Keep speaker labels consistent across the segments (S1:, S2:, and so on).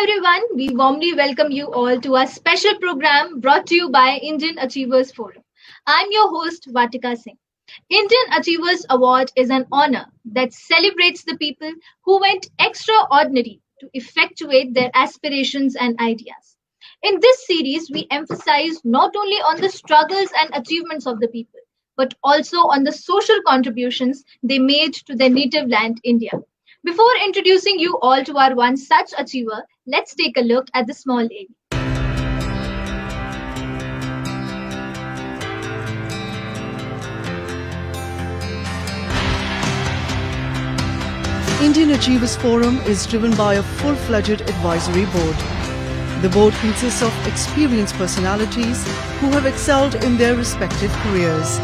S1: everyone, we warmly welcome you all to our special program brought to you by Indian Achievers Forum. I'm your host, Vatika Singh. Indian Achievers Award is an honor that celebrates the people who went extraordinary to effectuate their aspirations and ideas. In this series, we emphasize not only on the struggles and achievements of the people, but also on the social contributions they made to their native land, India. Before introducing you all to our one such achiever, let's take a look at the small A.
S2: Indian Achievers Forum is driven by a full-fledged advisory board. The board consists of experienced personalities who have excelled in their respective careers.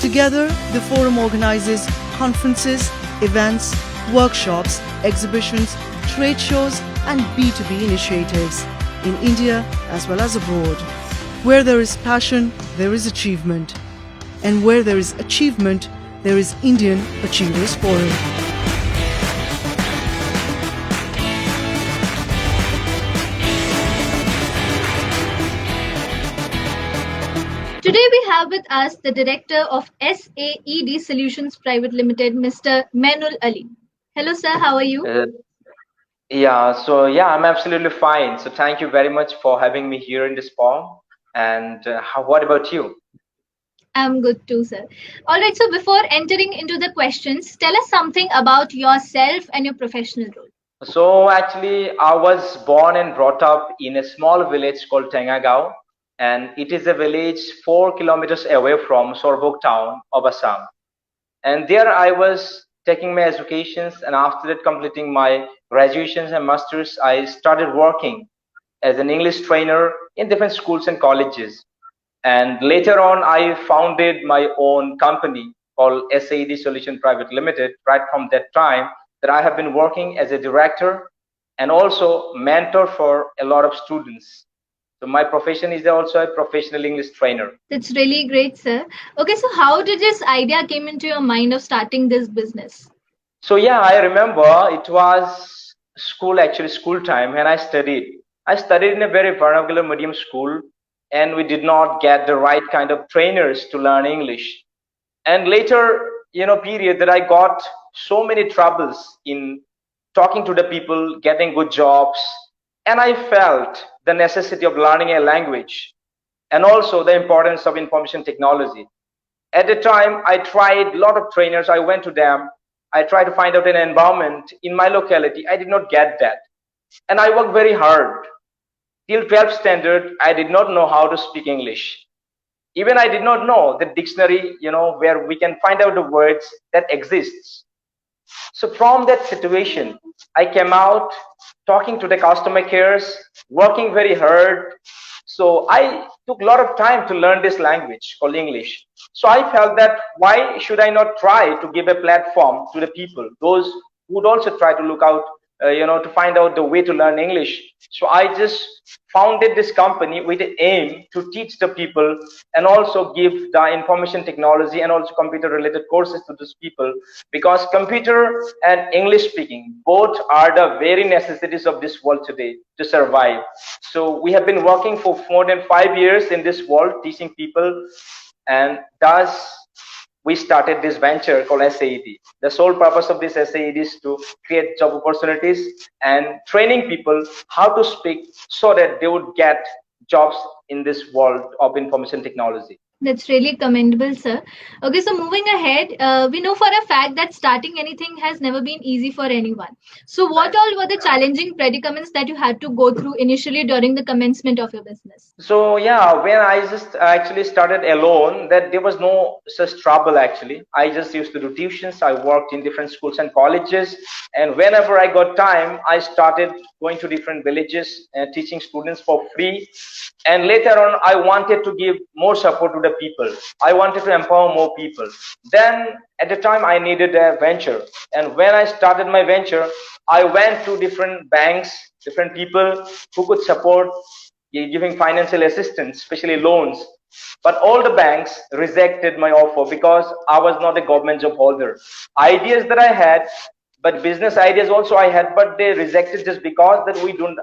S2: Together, the forum organizes conferences, events, workshops, exhibitions, trade shows and B2B initiatives in India as well as abroad. Where there is passion, there is achievement. And where there is achievement, there is Indian Achievers Forum.
S1: Today we have with us the director of Saed Solutions Private Limited, Mr. Mainul Ali. Hello sir, how are you?
S3: I'm absolutely fine. So thank you very much for having me here in this forum. And what about you?
S1: I'm good too, sir. All right, so before entering into the questions, tell us something about yourself and your professional role.
S3: So actually, I was born and brought up in a small village called Tengagao, and it is a village 4 kilometers away from Sorbok town of Assam. And there I was taking my educations, and after that completing my graduations and masters, I started working as an English trainer in different schools and colleges. And later on, I founded my own company called Saed Solution Private Limited. Right from that time, that I have been working as a director and also mentor for a lot of students. So my profession is also a professional English trainer.
S1: That's really great, sir. Okay, so how did this idea came into your mind of starting this business?
S3: So yeah, I remember it was school time when I studied. I studied in a very vernacular medium school, and we did not get the right kind of trainers to learn English. And later, period that I got so many troubles in talking to the people, getting good jobs, and I felt the necessity of learning a language and also the importance of information technology. At the time, I tried a lot of trainers. I went to them. I tried to find out an environment in my locality. I did not get that. And I worked very hard. Till 12th standard, I did not know how to speak English. Even I did not know the dictionary, where we can find out the words that exists. So from that situation, I came out talking to the customer cares, working very hard. So I took a lot of time to learn this language called English. So I felt that why should I not try to give a platform to the people, those who would also try to look out, to find out the way to learn English. So I just founded this company with the aim to teach the people and also give the information technology and also computer related courses to those people, because computer and English speaking both are the very necessities of this world today to survive. So we have been working for more than 5 years in this world teaching people, and thus we started this venture called SAED. The sole purpose of this SAED is to create job opportunities and training people how to speak so that they would get jobs in this world of information technology.
S1: That's really commendable, sir. Okay, so moving ahead, we know for a fact that starting anything has never been easy for anyone. So, what all were the challenging predicaments that you had to go through initially during the commencement of your business?
S3: So yeah, when I just actually started alone, that there was no such trouble actually. I just used to do tuitions. I worked in different schools and colleges, and whenever I got time, I started going to different villages and teaching students for free. And later on, I wanted to give more support to the people. I wanted to empower more people. Then at the time, I needed a venture. And when I started my venture, I went to different banks, different people who could support giving financial assistance, especially loans. But all the banks rejected my offer because I was not a government job holder. Ideas that I had, But business ideas also I had, but they rejected just because that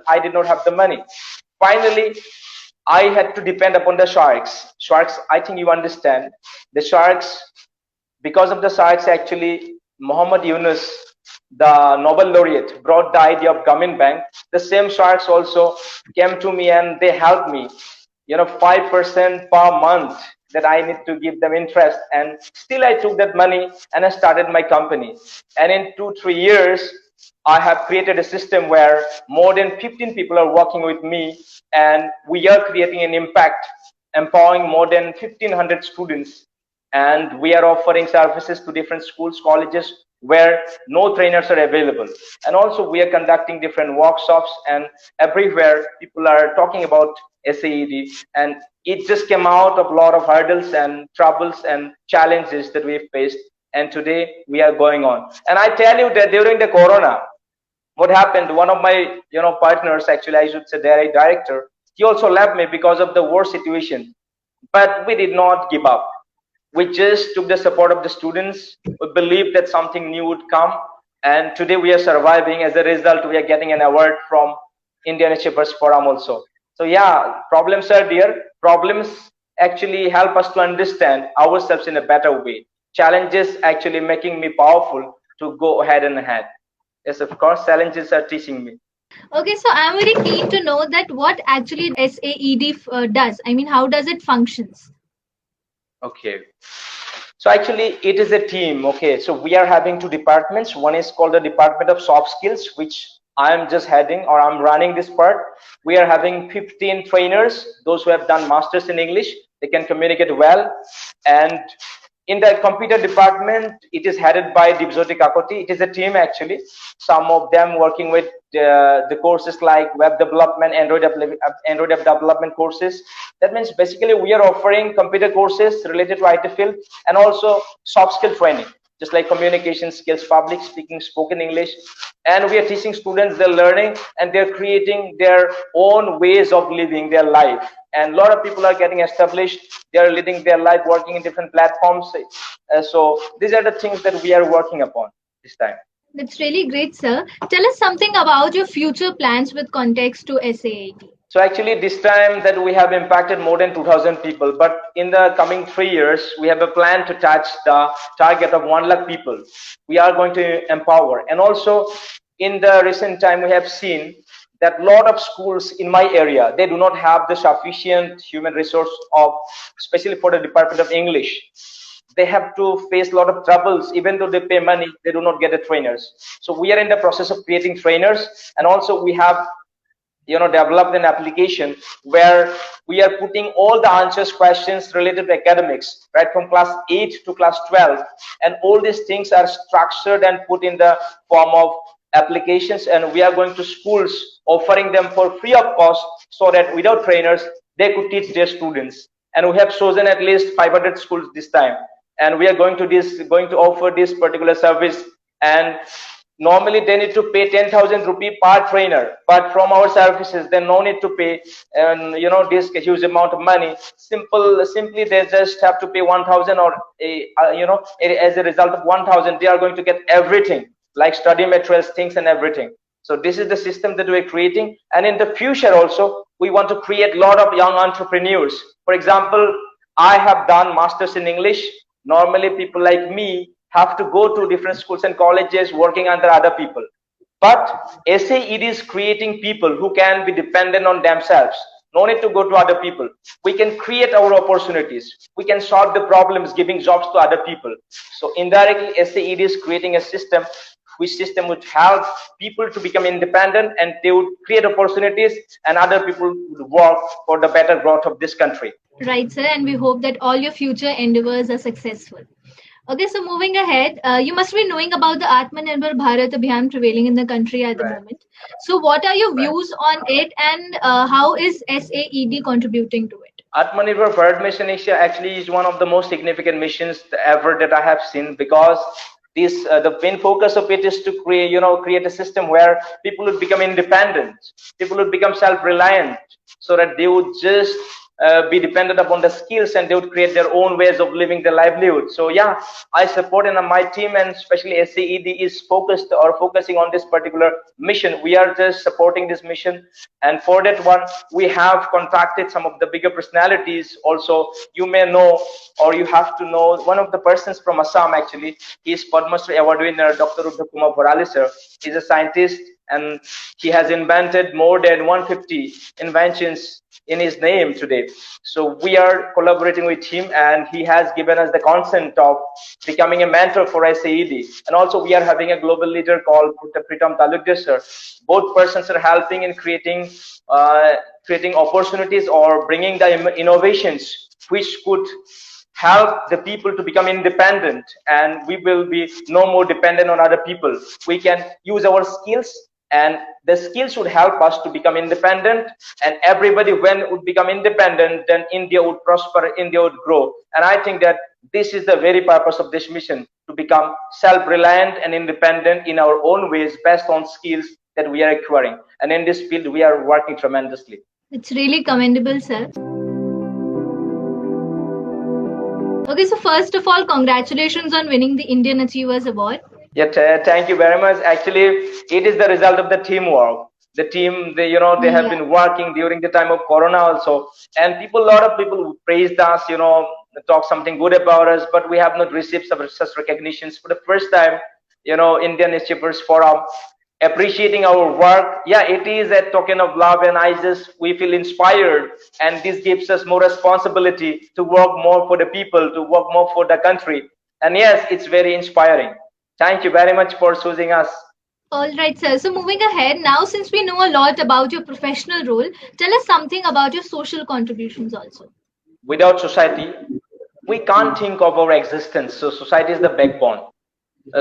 S3: I did not have the money. Finally, I had to depend upon the sharks. Sharks, I think you understand. The sharks, because of the sharks, actually, Muhammad Yunus, the Nobel laureate, brought the idea of Grameen Bank. The same sharks also came to me and they helped me. 5% per month that I need to give them interest. And still I took that money and I started my company. And in 2-3 years, I have created a system where more than 15 people are working with me, and we are creating an impact, empowering more than 1,500 students. And we are offering services to different schools, colleges where no trainers are available. And also we are conducting different workshops, and everywhere people are talking about SAED, and it just came out of a lot of hurdles and troubles and challenges that we've faced. And today we are going on. And I tell you that during the Corona, what happened, one of my partners, actually I should say they're a director, he also left me because of the war situation. But we did not give up. We just took the support of the students. We believed that something new would come, and today we are surviving. As a result, we are getting an award from Indian Achievers Forum also. So yeah, problems are there. Problems actually help us to understand ourselves in a better way. Challenges actually making me powerful to go ahead and ahead. Yes, of course, challenges are teaching me.
S1: Okay, so I'm very keen to know that what actually SAED does. I mean, how does it functions?
S3: Okay. So actually it is a team. Okay. So we are having two departments. One is called the Department of Soft Skills, which I am just heading, or I'm running this part. We are having 15 trainers, those who have done masters in English. They can communicate well. And in the computer department, it is headed by Dibjoti Kakoti. It is a team actually. Some of them working with the courses like web development, Android app development courses. That means basically we are offering computer courses related to IT field, and also soft skill training, just like communication skills, public speaking, spoken English. And we are teaching students, they're learning and they're creating their own ways of living their life. And a lot of people are getting established, they are living their life working in different platforms. So these are the things that we are working upon this time.
S1: That's really great, sir. Tell us something about your future plans with context to SAIT.
S3: So actually this time that we have impacted more than 2,000 people, but in the coming 3 years, we have a plan to touch the target of 1 lakh people. We are going to empower. And also in the recent time, we have seen that a lot of schools in my area, they do not have the sufficient human resource of, especially for the Department of English. They have to face a lot of troubles. Even though they pay money, they do not get the trainers. So we are in the process of creating trainers, and also we have developed an application where we are putting all the answers questions related to academics, right from class 8 to class 12, and all these things are structured and put in the form of applications, and we are going to schools offering them for free of cost, so that without trainers they could teach their students. And we have chosen at least 500 schools this time, and we are going to offer this particular service. And normally they need to pay 10,000 rupee per trainer, but from our services they no need to pay this huge amount of money. Simply they just have to pay 1,000, or as a result of 1,000 they are going to get everything like study materials, things and everything. So this is the system that we're creating. And in the future also we want to create a lot of young entrepreneurs. For example, I have done masters in English. Normally people like me have to go to different schools and colleges working under other people. But SAED is creating people who can be dependent on themselves. No need to go to other people. We can create our opportunities. We can solve the problems, giving jobs to other people. So indirectly, SAED is creating a system which system would help people to become independent, and they would create opportunities, and other people would work for the better growth of this country.
S1: Right, sir, and we hope that all your future endeavors are successful. Okay, so moving ahead, you must be knowing about the Atmanirbhar Bharat Abhiyan prevailing in the country at the moment. So what are your views on it, and how is SAED contributing to it?
S3: Atmantra Mission actually is one of the most significant missions ever that I have seen, because this the main focus of it is to create a system where people would become independent, people would become self-reliant, so that they would just be dependent upon the skills, and they would create their own ways of living their livelihood. So yeah, I support, and my team and especially SAED is focused or focusing on this particular mission. We are just supporting this mission, and for that one we have contacted some of the bigger personalities also. You may know, or you have to know, one of the persons from Assam. Actually, he is Padma Shri award winner, Dr. Ruddha Kumar Varali sir. He's a scientist, and he has invented more than 150 inventions in his name today. So we are collaborating with him, and he has given us the consent of becoming a mentor for SAED. And also we are having a global leader called Pritam Talukdar sir. Both persons are helping in creating opportunities or bringing the innovations which could help the people to become independent, and we will be no more dependent on other people. We can use our skills, and the skills would help us to become independent, and everybody, when it would become independent, then India would prosper, India would grow. And I think that this is the very purpose of this mission, to become self-reliant and independent in our own ways based on skills that we are acquiring. And in this field we are working tremendously.
S1: It's really commendable, sir. Okay, so first of all, congratulations on winning the Indian Achievers Award.
S3: Yeah, thank you very much. Actually, it is the result of the teamwork. The team, they have been working during the time of Corona also, and a lot of people praised us, talk something good about us, but we have not received such recognitions. For the first time, Indian Achievers Forum appreciating our work. Yeah, it is a token of love, and we feel inspired, and this gives us more responsibility to work more for the people, to work more for the country. And yes, it's very inspiring. Thank you very much for choosing us.
S1: All right, sir. So moving ahead, now since we know a lot about your professional role, tell us something about your social contributions also.
S3: Without society, we can't think of our existence. So society is the backbone.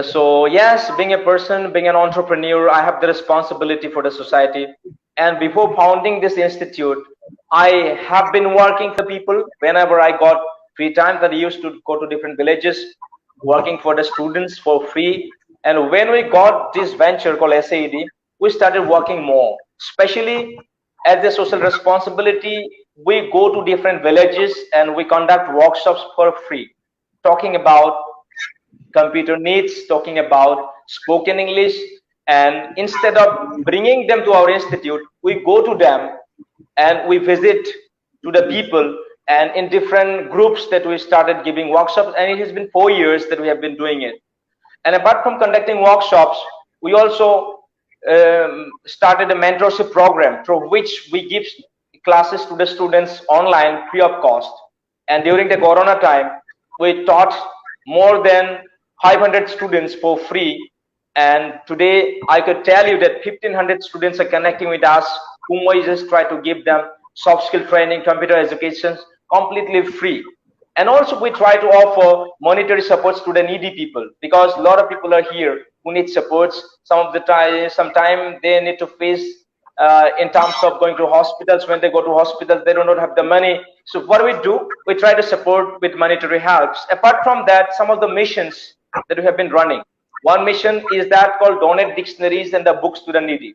S3: So yes, being a person, being an entrepreneur, I have the responsibility for the society. And before founding this institute, I have been working for people whenever I got free time. That I used to go to different villages, working for the students for free. And when we got this venture called SAED, we started working more, especially as a social responsibility. We go to different villages and we conduct workshops for free, talking about computer needs, talking about spoken English. And instead of bringing them to our institute, we go to them and we visit to the people, and in different groups that we started giving workshops. And it has been 4 years that we have been doing it. And apart from conducting workshops, we also started a mentorship program through which we give classes to the students online free of cost. And during the Corona time, we taught more than 500 students for free. And today I could tell you that 1,500 students are connecting with us, whom we just try to give them soft skill training, computer education, completely free. And also we try to offer monetary supports to the needy people, because a lot of people are here who need supports. Sometime they need to face in terms of going to hospitals. When they go to hospitals, they do not have the money. So what do? We try to support with monetary helps. Apart from that, some of the missions that we have been running. One mission is that called donate dictionaries and the books to the needy.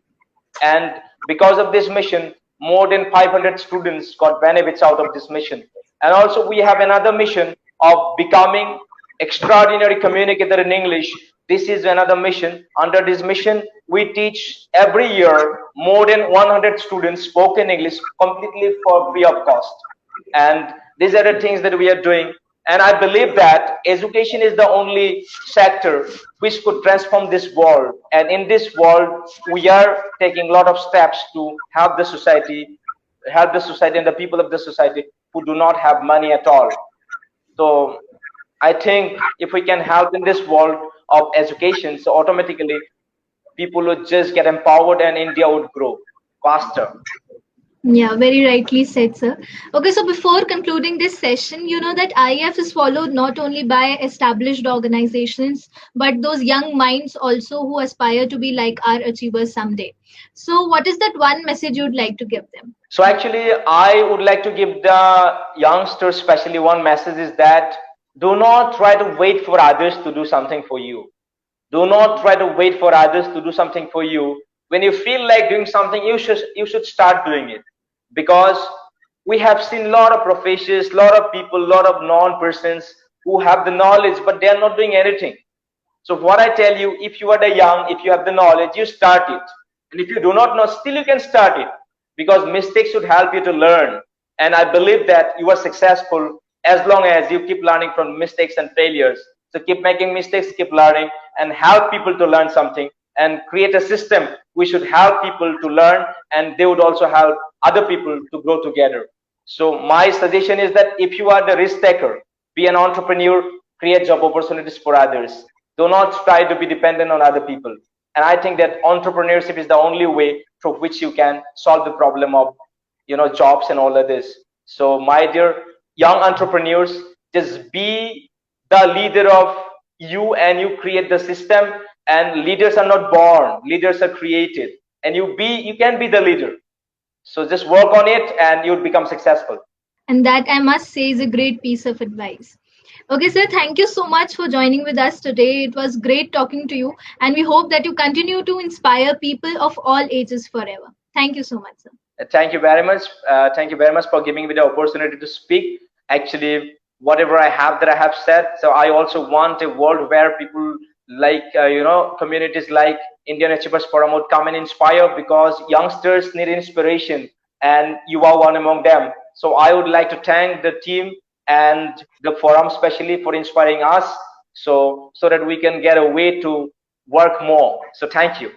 S3: And because of this mission, more than 500 students got benefits out of this mission. And also we have another mission of becoming extraordinary communicator in English. This is another mission. Under this mission, we teach every year more than 100 students spoken English completely for free of cost. And these are the things that we are doing. And I believe that education is the only sector which could transform this world. And in this world, we are taking a lot of steps to help the society and the people of the society who do not have money at all. So I think if we can help in this world of education, so automatically people would just get empowered and India would grow faster.
S1: Yeah, very rightly said, sir. Okay, so before concluding this session, you know that IF is followed not only by established organizations, but those young minds also who aspire to be like our achievers someday. So what is that one message you'd like to give them?
S3: So actually, I would like to give the youngsters, especially one message is that do not try to wait for others to do something for you. Do not try to wait for others to do something for you. When you feel like doing something, you should start doing it. Because We have seen a lot of professions, a lot of people, a lot of non-persons who have the knowledge, but they are not doing anything. So what I tell you, if you are the young, if you have the knowledge, you start it. And if you do not know, still you can start it, because mistakes should help you to learn. And I believe that you are successful as long as you keep learning from mistakes and failures. So keep making mistakes, keep learning, and help people to learn something, and create a system. We should help people to learn, and they would also help other people to grow together. So my suggestion is that if you are the risk taker, be an entrepreneur, create job opportunities for others. Do not try to be dependent on other people. And I think that entrepreneurship is the only way through which you can solve the problem of, jobs and all of this. So my dear young entrepreneurs, just be the leader of you, and you create the system. And leaders are not born, leaders are created, and you can be the leader. So just work on it and you'll become successful.
S1: And that, I must say, is a great piece of advice. Okay, sir, thank you so much for joining with us today. It was great talking to you, and we hope that you continue to inspire people of all ages forever. Thank you so much, sir.
S3: Thank you very much. Thank you very much for giving me the opportunity to speak. Actually, whatever I have that I have said. So I also want a world where people like, communities like Indian Achievers Forum would come and inspire, because youngsters need inspiration, and you are one among them. So I would like to thank the team and the forum especially for inspiring us, so that we can get a way to work more. So thank you.